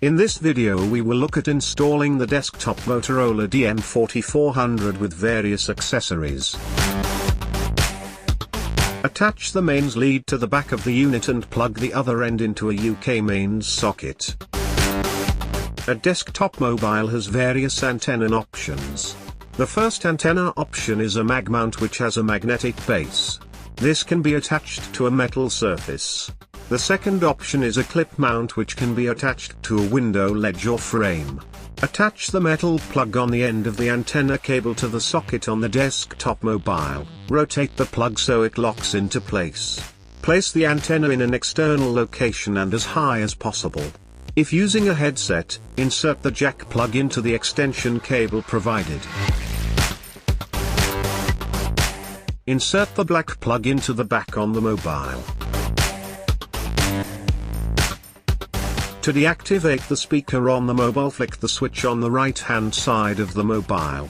In this video we will look at installing the desktop Motorola DM4400 with various accessories. Attach the mains lead to the back of the unit and plug the other end into a UK mains socket. A desktop mobile has various antenna options. The first antenna option is a mag mount which has a magnetic base. This can be attached to a metal surface. The second option is a clip mount which can be attached to a window ledge or frame. Attach the metal plug on the end of the antenna cable to the socket on the desktop mobile. Rotate the plug so it locks into place. Place the antenna in an external location and as high as possible. If using a headset, insert the jack plug into the extension cable provided. Insert the black plug into the back on the mobile. To deactivate the speaker on the mobile, flick the switch on the right-hand side of the mobile.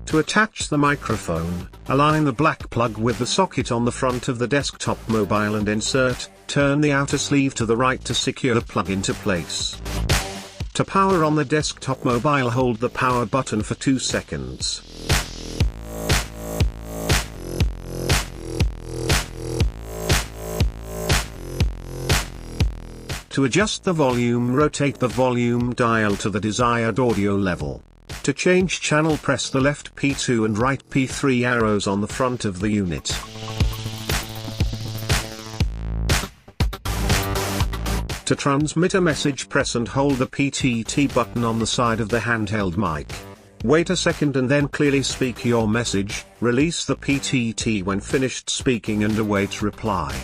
To attach the microphone, align the black plug with the socket on the front of the desktop mobile and turn the outer sleeve to the right to secure the plug into place. To power on the desktop mobile, hold the power button for 2 seconds. To adjust the volume, rotate the volume dial to the desired audio level. To change channel, press the left P2 and right P3 arrows on the front of the unit. To transmit a message, press and hold the PTT button on the side of the handheld mic. Wait a second and then clearly speak your message. Release the PTT when finished speaking and await reply.